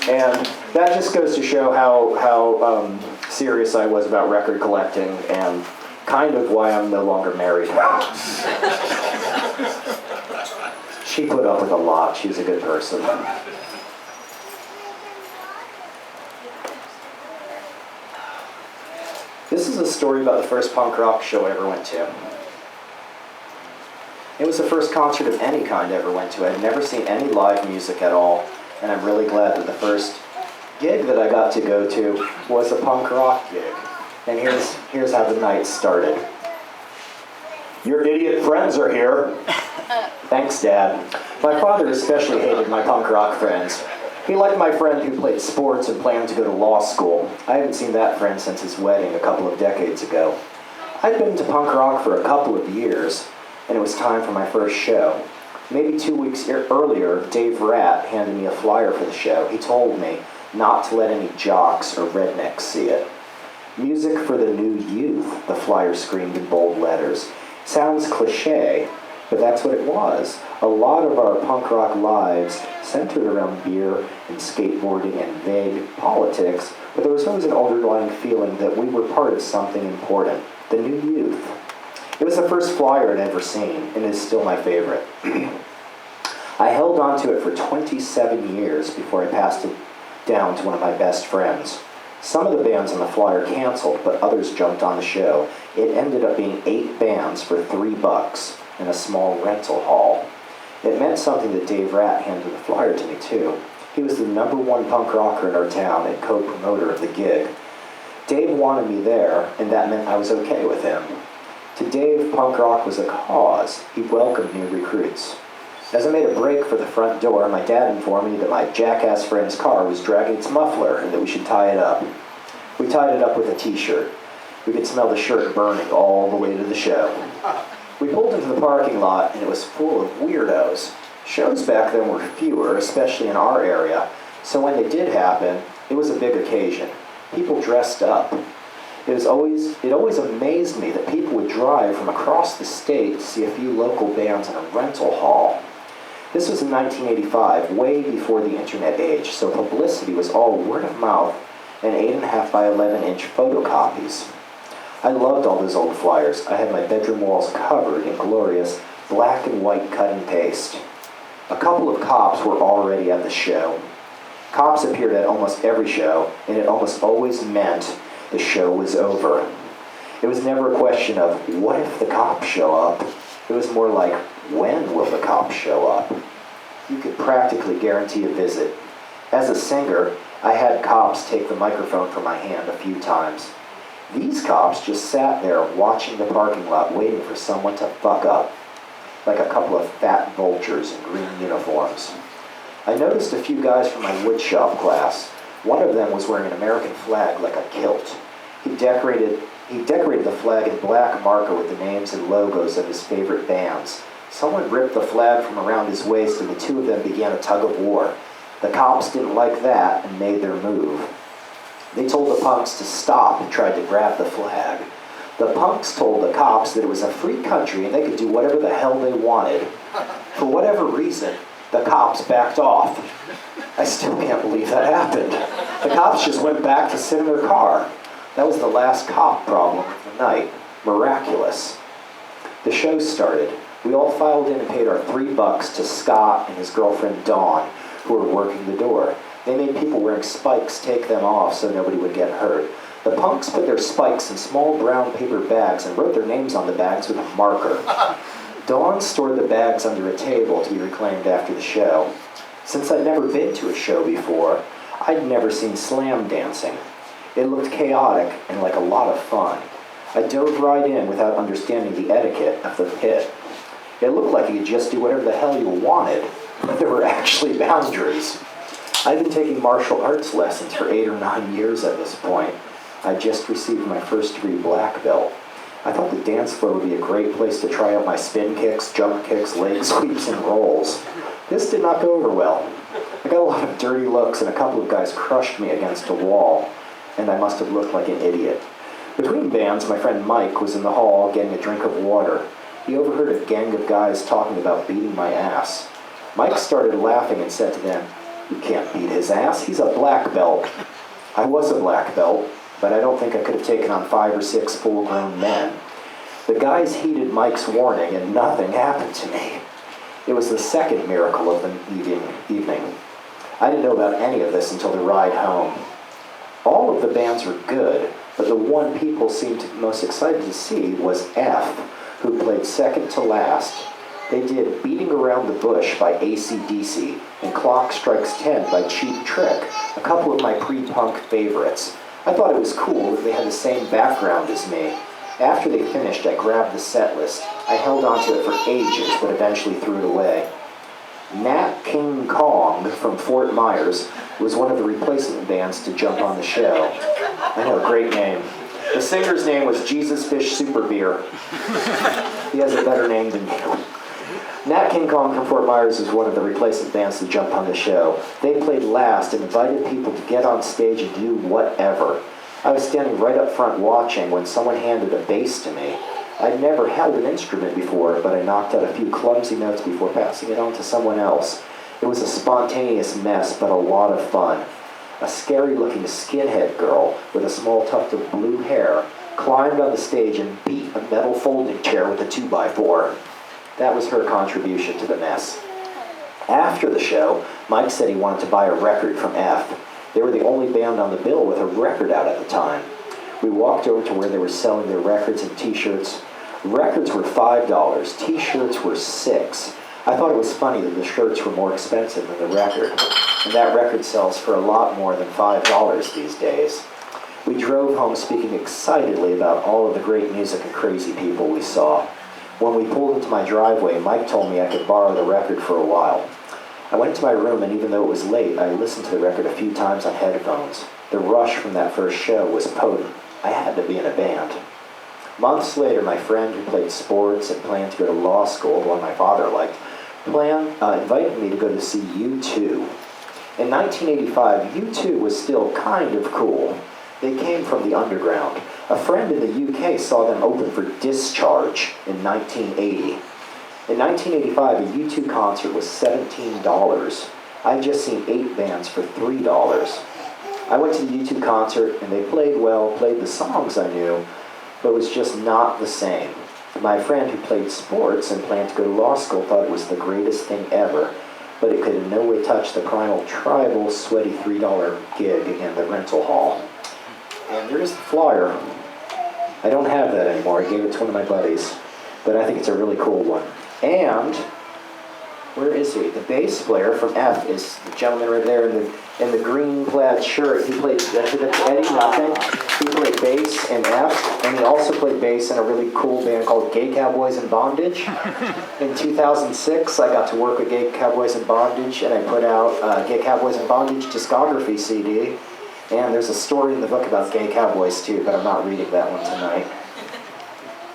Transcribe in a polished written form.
And that just goes to show how serious I was about record collecting and kind of why I'm no longer married. She put up with a lot. She's a good person. This is a story about the first punk rock show I ever went to. It was the first concert of any kind I ever went to. I had never seen any live music at all, and I'm really glad that the first gig that I got to go to was a punk rock gig. And here's how the night started. Your idiot friends are here. Thanks, Dad. My father especially hated my punk rock friends. He liked my friend who played sports and planned to go to law school. I hadn't seen that friend since his wedding a couple of decades ago. I'd been to punk rock for a couple of years, and it was time for my first show. Maybe 2 weeks earlier, Dave Ratt handed me a flyer for the show. He told me not to let any jocks or rednecks see it. Music for the new youth, the flyer screamed in bold letters. Sounds cliche, but that's what it was. A lot of our punk rock lives centered around beer and skateboarding and vague politics, but there was always an underlying feeling that we were part of something important, the new youth. It was the first flyer I'd ever seen, and is still my favorite. I held on to it for 27 years before I passed it down to one of my best friends. Some of the bands on the flyer canceled, but others jumped on the show. It ended up being 8 bands for $3 in a small rental hall. It meant something that Dave Ratt handed the flyer to me, too. He was the #1 punk rocker in our town and co-promoter of the gig. Dave wanted me there, and that meant I was okay with him. To Dave, punk rock was a cause. He welcomed new recruits. As I made a break for the front door, my dad informed me that my jackass friend's car was dragging its muffler and that we should tie it up. We tied it up with a t-shirt. We could smell the shirt burning all the way to the show. We pulled into the parking lot, and it was full of weirdos. Shows back then were fewer, especially in our area, so when they did happen, it was a big occasion. People dressed up. It always amazed me that people would drive from across the state to see a few local bands in a rental hall. This was in 1985, way before the internet age, so publicity was all word of mouth and 8.5 by 11-inch photocopies. I loved all those old flyers. I had my bedroom walls covered in glorious black and white cut and paste. A couple of cops were already at the show. Cops appeared at almost every show, and it almost always meant the show was over. It was never a question of, what if the cops show up? It was more like, when will the cops show up? You could practically guarantee a visit. As a singer, I had cops take the microphone from my hand a few times. These cops just sat there watching the parking lot waiting for someone to fuck up, like a couple of fat vultures in green uniforms. I noticed a few guys from my woodshop class. One of them was wearing an American flag like a kilt. He decorated the flag in black marker with the names and logos of his favorite bands. Someone ripped the flag from around his waist, and the two of them began a tug of war. The cops didn't like that and made their move. They told the punks to stop and tried to grab the flag. The punks told the cops that it was a free country and they could do whatever the hell they wanted. For whatever reason, the cops backed off. I still can't believe that happened. The cops just went back to sit in their car. That was the last cop problem of the night. Miraculous. The show started. We all filed in and paid our $3 to Scott and his girlfriend Dawn, who were working the door. They made people wearing spikes take them off so nobody would get hurt. The punks put their spikes in small brown paper bags and wrote their names on the bags with a marker. Dawn stored the bags under a table to be reclaimed after the show. Since I'd never been to a show before, I'd never seen slam dancing. It looked chaotic and like a lot of fun. I dove right in without understanding the etiquette of the pit. It looked like you could just do whatever the hell you wanted, but there were actually boundaries. I'd been taking martial arts lessons for 8 or 9 years at this point. I just received my first degree black belt. I thought the dance floor would be a great place to try out my spin kicks, jump kicks, leg sweeps, and rolls. This did not go over well. I got a lot of dirty looks, and a couple of guys crushed me against a wall, and I must have looked like an idiot. Between bands, my friend Mike was in the hall getting a drink of water. He overheard a gang of guys talking about beating my ass. Mike started laughing and said to them, You can't beat his ass. He's a black belt. I was a black belt, but I don't think I could have taken on 5 or 6 full-grown men. The guys heeded Mike's warning, and nothing happened to me. It was the second miracle of the evening. I didn't know about any of this until the ride home. All of the bands were good, but the one people seemed most excited to see was F, who played second to last. They did Beating Around the Bush by AC/DC and Clock Strikes 10 by Cheap Trick, a couple of my pre-punk favorites. I thought it was cool that they had the same background as me. After they finished, I grabbed the set list. I held onto it for ages, but eventually threw it away. Nat King Kong from Fort Myers was one of the replacement bands to jump on the show. I know, great name. The singer's name was Jesus Fish Super Beer. He has a better name than you. Nat King Kong from Fort Myers was one of the replacement bands to jump on the show. They played last and invited people to get on stage and do whatever. I was standing right up front watching when someone handed a bass to me. I'd never held an instrument before, but I knocked out a few clumsy notes before passing it on to someone else. It was a spontaneous mess, but a lot of fun. A scary-looking skinhead girl with a small tuft of blue hair climbed on the stage and beat a metal folding chair with a 2x4. That was her contribution to the mess. After the show, Mike said he wanted to buy a record from F. They were the only band on the bill with a record out at the time. We walked over to where they were selling their records and t-shirts. Records were $5, t-shirts were $6. I thought it was funny that the shirts were more expensive than the record, and that record sells for a lot more than $5 these days. We drove home speaking excitedly about all of the great music and crazy people we saw. When we pulled into my driveway, Mike told me I could borrow the record for a while. I went to my room, and even though it was late, I listened to the record a few times on headphones. The rush from that first show was potent. I had to be in a band. Months later, my friend who played sports and planned to go to law school, the one my father liked, invited me to go to see U2. In 1985, U2 was still kind of cool. They came from the underground. A friend in the UK saw them open for Discharge in 1980. In 1985, a U2 concert was $17. I'd just seen 8 bands for $3. I went to the U2 concert, and they played well, played the songs I knew, but it was just not the same. My friend who played sports and planned to go to law school thought it was the greatest thing ever, but it could in no way touch the Primal Tribal sweaty $3 gig in the rental hall. And there's the flyer. I don't have that anymore. I gave it to one of my buddies, but I think it's a really cool one. And where is he? The bass player from F is the gentleman right there in the green plaid shirt. He played Eddie Nothing. He played bass in F, and he also played bass in a really cool band called Gay Cowboys in Bondage. In 2006, I got to work with Gay Cowboys in Bondage, and I put out Gay Cowboys in Bondage discography CD. And there's a story in the book about gay cowboys too, but I'm not reading that one tonight.